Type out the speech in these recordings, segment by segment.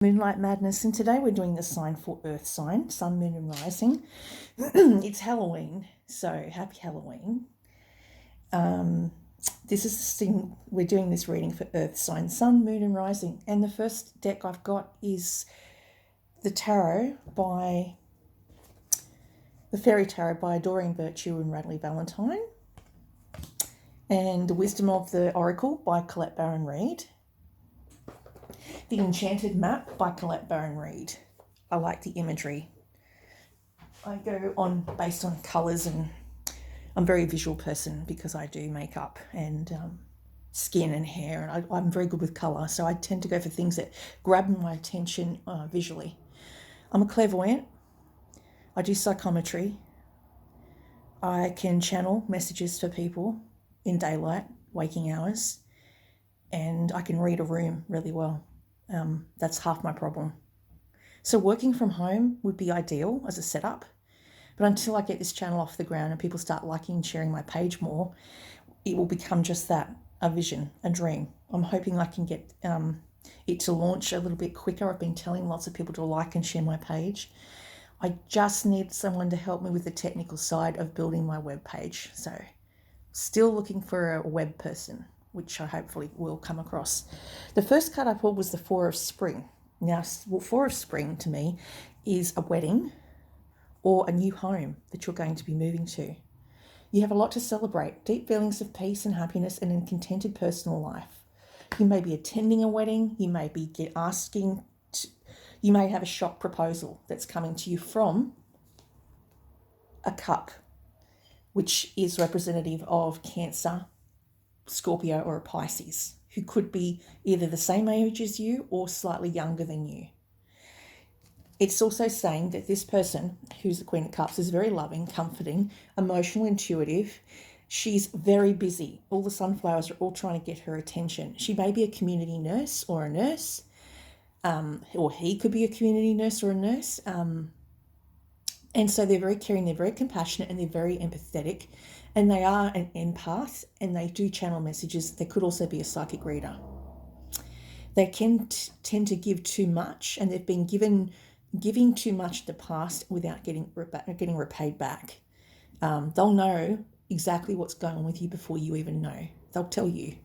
Moonlight Madness, and today we're doing the sign for Earth sign, Sun, Moon and Rising. It's Halloween, so happy Halloween. This is the thing, we're doing this reading for Earth sign, Sun, Moon and Rising, and the first deck I've got is the Tarot by the Fairy Tarot by Doreen Virtue and Radley Valentine, and the Wisdom of the Oracle by Colette Baron-Reid. The Enchanted Map by Colette Baron-Reid. I like the imagery. I go on based on colours, and I'm a very visual person because I do makeup and skin and hair, and I'm very good with colour, so I tend to go for things that grab my attention visually. I'm a clairvoyant. I do psychometry. I can channel messages for people in daylight, waking hours, and I can read a room really well. That's half my problem. So working from home would be ideal as a setup, but until I get this channel off the ground and people start liking and sharing my page more, it will become just that, a vision, a dream. I'm hoping I can get it to launch a little bit quicker. I've been telling lots of people to like and share my page. I just need someone to help me with the technical side of building my web page. So still looking for a web person, which I hopefully will come across. The first card I pulled was the Four of Spring. Now, Four of Spring to me is a wedding or a new home that you're going to be moving to. You have a lot to celebrate, deep feelings of peace and happiness and a contented personal life. You may be attending a wedding, you may be you may have a shock proposal that's coming to you from a cup, which is representative of Cancer, Scorpio or a Pisces, who could be either the same age as you or slightly younger than you. It's also saying that this person, who's the Queen of Cups, is very loving, comforting, emotional, intuitive. She's very busy. All the sunflowers are all trying to get her attention. She may be a community nurse or a nurse, or he could be a community nurse or a nurse. And so they're very caring, they're very compassionate, and they're very empathetic. And they are an empath, and they do channel messages. They could also be a psychic reader. They can tend to give too much, and they've been giving too much in the past without getting repaid back. They'll know exactly what's going on with you before you even know. They'll tell you.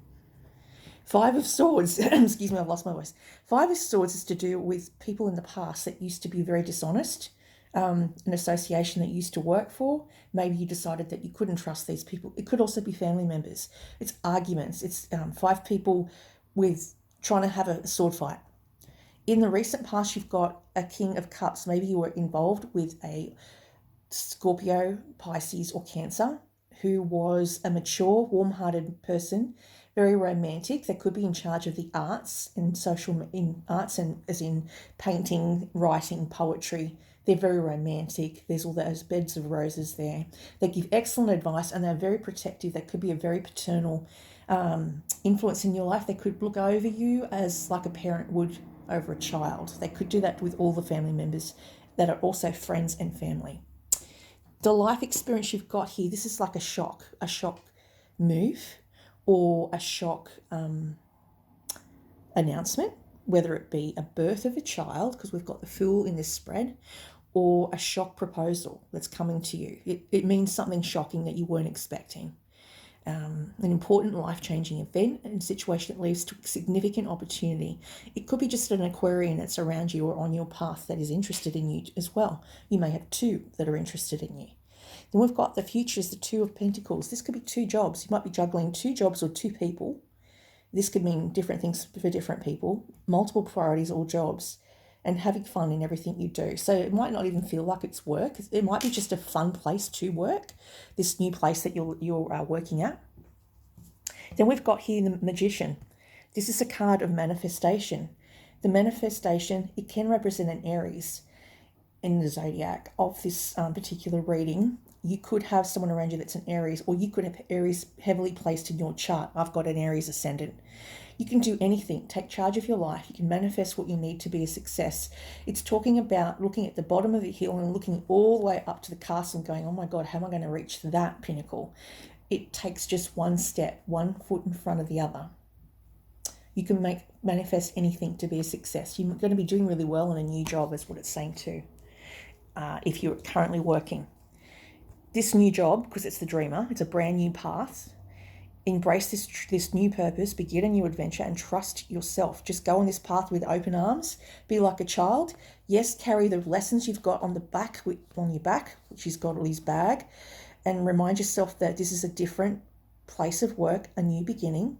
Five of Swords, excuse me, I've lost my voice. Five of Swords is to do with people in the past that used to be very dishonest. An association that you used to work for. Maybe you decided that you couldn't trust these people. It could also be family members. It's arguments. It's five people with trying to have a sword fight. In the recent past, you've got a King of Cups. Maybe you were involved with a Scorpio, Pisces or Cancer who was a mature, warm-hearted person, very romantic. They could be in charge of the arts and arts, and as in painting, writing, poetry. They're very romantic. There's all those beds of roses there. They give excellent advice, and they're very protective. They could be a very paternal influence in your life. They could look over you as like a parent would over a child. They could do that with all the family members that are also friends and family. The life experience you've got here, this is like a shock move or a shock announcement, whether it be a birth of a child, because we've got the Fool in this spread, or a shock proposal that's coming to you. It means something shocking that you weren't expecting. An important life-changing event and situation that leads to significant opportunity. It could be just an Aquarian that's around you or on your path that is interested in you as well. You may have two that are interested in you. Then we've got the future is the Two of Pentacles. This could be two jobs. You might be juggling two jobs or two people. This could mean different things for different people, multiple priorities or jobs, and having fun in everything you do. So it might not even feel like it's work. It might be just a fun place to work, this new place that you're working at. Then we've got here the Magician. This is a card of manifestation. The manifestation, it can represent an Aries in the zodiac of this particular reading. You could have someone around you that's an Aries, or you could have Aries heavily placed in your chart. I've got an Aries ascendant. You can do anything. Take charge of your life. You can manifest what you need to be a success. It's talking about looking at the bottom of the hill and looking all the way up to the castle and going, oh my God, how am I going to reach that pinnacle? It takes just one step, one foot in front of the other. You can manifest anything to be a success. You're going to be doing really well in a new job, is what it's saying too, if you're currently working. This new job, because it's the dreamer, it's a brand new path. Embrace this new purpose, begin a new adventure, and trust yourself. Just go on this path with open arms. Be like a child. Yes, carry the lessons you've got on your back, which he's got in his bag, and remind yourself that this is a different place of work, a new beginning.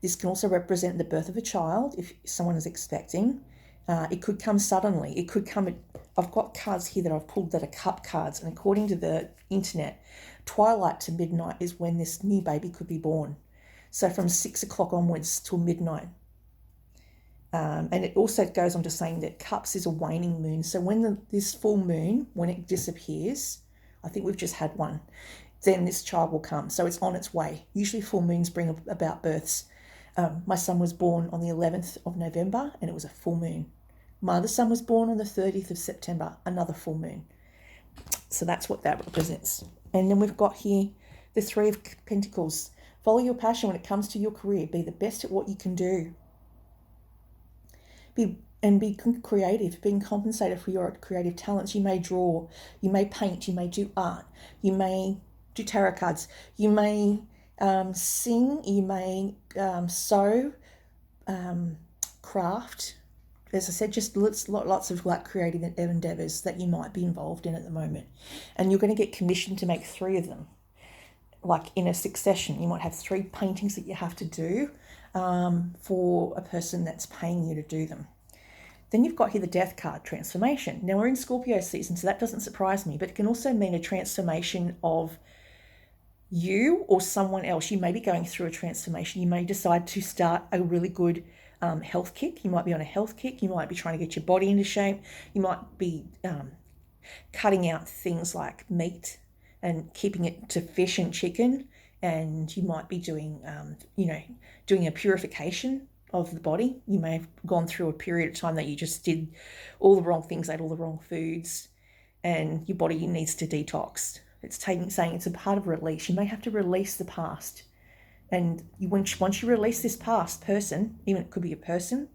This can also represent the birth of a child if someone is expecting. It could come suddenly. It could come. I've got cards here that I've pulled that are cup cards, and according to the internet, twilight to midnight is when this new baby could be born. So from 6 o'clock onwards till midnight. And it also goes on to saying that cups is a waning moon. So when this full moon, when it disappears, I think we've just had one, then this child will come. So it's on its way. Usually full moons bring about births. My son was born on the 11th of November and it was a full moon. My other son was born on the 30th of September, another full moon. So that's what that represents. And then we've got here the Three of Pentacles. Follow your passion when it comes to your career. Be the best at what you can do. Be creative, being compensated for your creative talents. You may draw, you may paint, you may do art, you may do tarot cards, you may sing, you may sew, craft. As I said, just lots of like creative endeavours that you might be involved in at the moment. And you're going to get commissioned to make 3 of them, like in a succession. You might have 3 paintings that you have to do for a person that's paying you to do them. Then you've got here the Death card, transformation. Now we're in Scorpio season, so that doesn't surprise me, but it can also mean a transformation of you or someone else. You may be going through a transformation. You may decide to start a really good health kick. You might be on a health kick. You might be trying to get your body into shape. You might be cutting out things like meat and keeping it to fish and chicken. And you might be doing, doing a purification of the body. You may have gone through a period of time that you just did all the wrong things, ate all the wrong foods, and your body needs to detox. It's saying it's a part of release. You may have to release the past. And once you release this past person, even it could be a person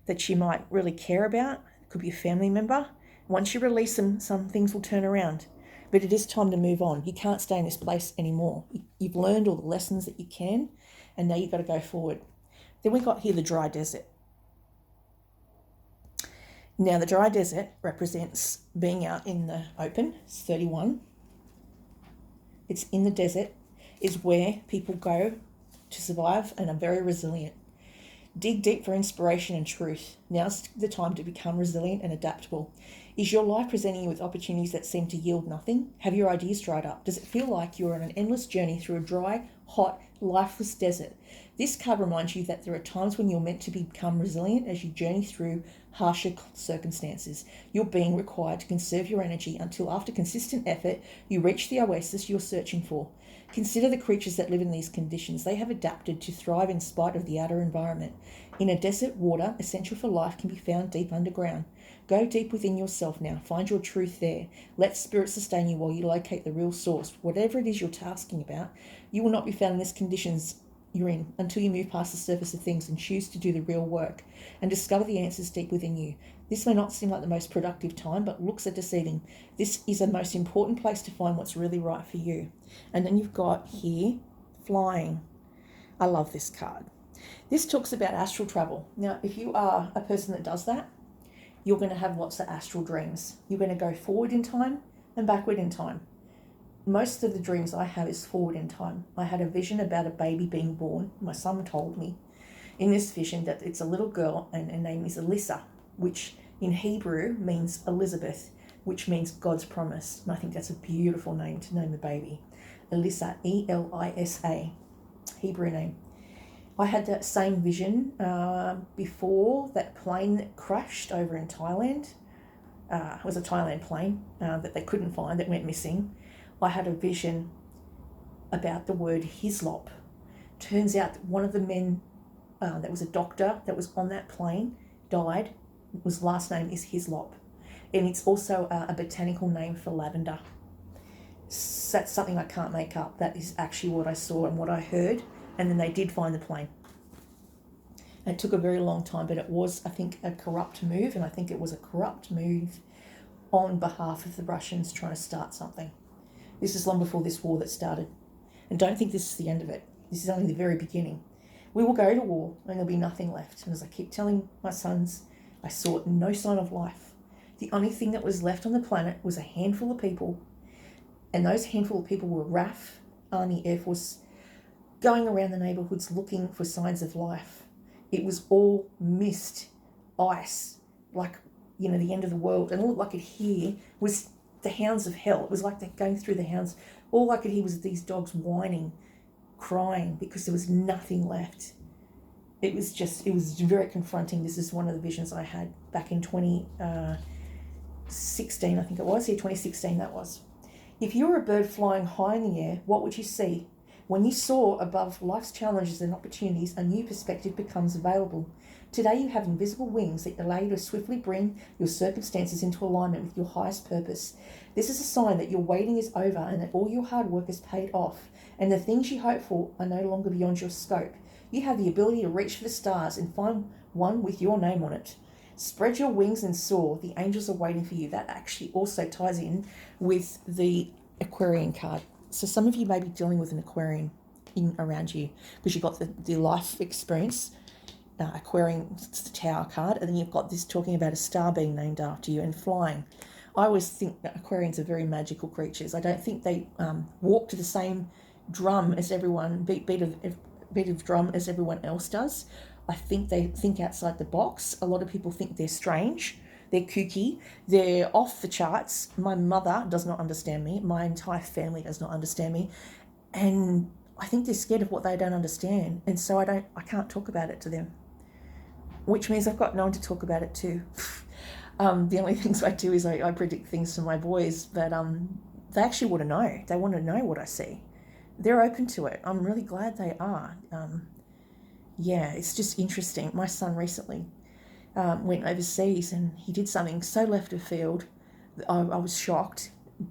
that you might really care about, it could be a family member. Once you release them, some things will turn around. But it is time to move on. You can't stay in this place anymore. You've learned all the lessons that you can, and now you've got to go forward. Then we got here the dry desert. Now the dry desert represents being out in the open. It's 31. It's in the desert is where people go to survive and are very resilient. Dig deep for inspiration and truth. Now's the time to become resilient and adaptable. Is your life presenting you with opportunities that seem to yield nothing? Have your ideas dried up? Does it feel like you're on an endless journey through a dry, hot, lifeless desert? This card reminds you that there are times when you're meant to become resilient as you journey through harsher circumstances. You're being required to conserve your energy until after consistent effort, you reach the oasis you're searching for. Consider the creatures that live in these conditions. They have adapted to thrive in spite of the outer environment. In a desert, water, essential for life, can be found deep underground. Go deep within yourself now. Find your truth there. Let spirit sustain you while you locate the real source. Whatever it is you're tasking about, you will not be found in these conditions you're in until you move past the surface of things and choose to do the real work and discover the answers deep within you. This may not seem like the most productive time, but looks are deceiving. This is the most important place to find what's really right for you. And then you've got here, flying. I love this card. This talks about astral travel. Now, if you are a person that does that, you're going to have lots of astral dreams. You're going to go forward in time and backward in time. Most of the dreams I have is forward in time. I had a vision about a baby being born. My son told me in this vision that it's a little girl and her name is Elisa, which in Hebrew means Elizabeth, which means God's promise. And I think that's a beautiful name to name a baby. Elisa, Elisa, Hebrew name. I had that same vision before that plane that crashed over in Thailand. It was a Thailand plane that they couldn't find, that went missing. I had a vision about the word Hislop. Turns out that one of the men that was a doctor that was on that plane died. His last name is Hislop. And it's also a botanical name for lavender. So that's something I can't make up. That is actually what I saw and what I heard. And then they did find the plane. And it took a very long time, but it was, I think, a corrupt move, and I think it was a corrupt move on behalf of the Russians trying to start something. This is long before this war that started. And don't think this is the end of it. This is only the very beginning. We will go to war and there'll be nothing left. And as I keep telling my sons, I saw no sign of life. The only thing that was left on the planet was a handful of people. And those handful of people were RAF, Army, Air Force, going around the neighbourhoods looking for signs of life. It was all mist, ice, like, the end of the world. And all I could hear was the hounds of hell. It was like they're going through the hounds. All I could hear was these dogs whining, crying, because there was nothing left. It was very confronting. This is one of the visions I had back in 2016, I think it was. Yeah, 2016 that was. If you were a bird flying high in the air, what would you see? When you soar above life's challenges and opportunities, a new perspective becomes available. Today you have invisible wings that allow you to swiftly bring your circumstances into alignment with your highest purpose. This is a sign that your waiting is over and that all your hard work has paid off, and the things you hope for are no longer beyond your scope. You have the ability to reach for the stars and find one with your name on it. Spread your wings and soar. The angels are waiting for you. That actually also ties in with the Aquarian card. So some of you may be dealing with an Aquarian around you because you've got the life experience. Aquarian, it's the Tower card, and then you've got this talking about a star being named after you and flying. I always think that Aquarians are very magical creatures. I don't think they walk to the same drum as everyone, beat of drum as everyone else does. I think they think outside the box. A lot of people think they're strange, they're kooky, they're off the charts. My mother does not understand me. My entire family does not understand me, and I think they're scared of what they don't understand, and so I can't talk about it to them, which means I've got no one to talk about it to. The only things I do is I predict things to my boys, but they actually want to know. They want to know what I see. They're open to it. I'm really glad they are. It's just interesting. My son recently went overseas and he did something so left of field. I was shocked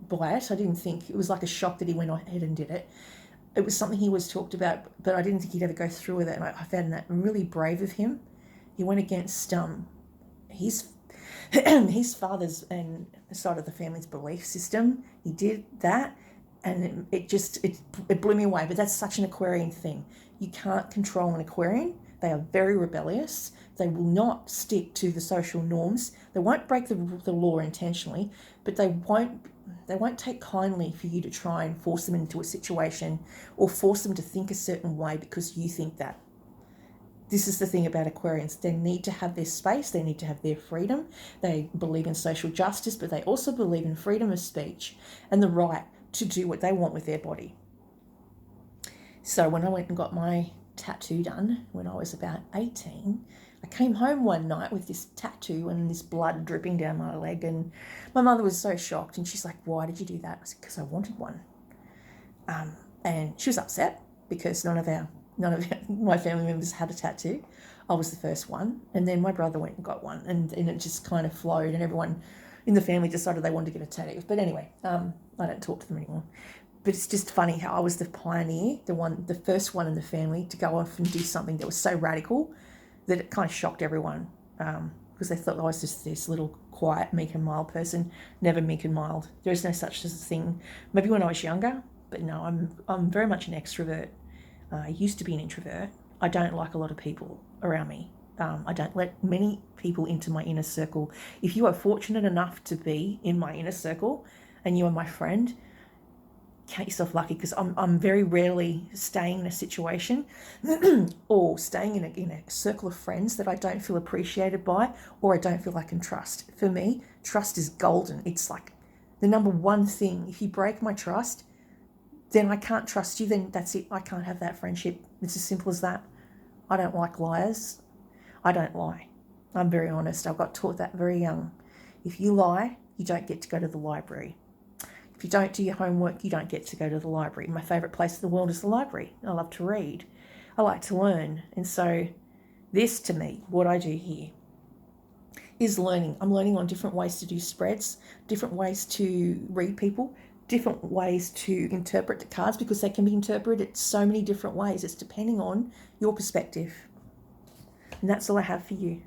by it. I didn't think, it was like a shock that he went ahead and did it. It was something he was talked about, but I didn't think he'd ever go through with it, and I found that really brave of him. He went against his father's and side of the family's belief system. He did that, and it blew me away. But that's such an Aquarian thing. You can't control an Aquarian. They are very rebellious. They will not stick to the social norms. They won't break the law intentionally, but they won't take kindly for you to try and force them into a situation or force them to think a certain way because you think that. This is the thing about Aquarians. They need to have their space. They need to have their freedom. They believe in social justice, but they also believe in freedom of speech and the right to do what they want with their body. So when I went and got my tattoo done when I was about 18, I came home one night with this tattoo and this blood dripping down my leg, and my mother was so shocked, and she's like, "Why did you do that?" I said, "Because I wanted one." And she was upset because none of my family members had a tattoo. I was the first one, and then my brother went and got one, and it just kind of flowed, and everyone in the family decided they wanted to get a tattoo. But anyway, I don't talk to them anymore. But it's just funny how I was the pioneer, the first one in the family to go off and do something that was so radical that it kind of shocked everyone, because they thought I was just this little quiet, meek and mild person. Never meek and mild. There is no such thing. Maybe when I was younger, but no, I'm very much an extrovert. I used to be an introvert. I don't like a lot of people around me. I don't let many people into my inner circle. If you are fortunate enough to be in my inner circle and you are my friend, count yourself lucky, because I'm very rarely staying in a situation or staying in a circle of friends that I don't feel appreciated by or I don't feel I can trust. For me, trust is golden. It's like the number one thing. If you break my trust, then I can't trust you, then that's it. I can't have that friendship. It's as simple as that. I don't like liars. I don't lie. I'm very honest. I got taught that very young. If you lie, you don't get to go to the library. If you don't do your homework, you don't get to go to the library. My favourite place in the world is the library. I love to read. I like to learn. And so this, to me, what I do here, is learning. I'm learning on different ways to do spreads, different ways to read people, different ways to interpret the cards, because they can be interpreted so many different ways. It's depending on your perspective. And that's all I have for you.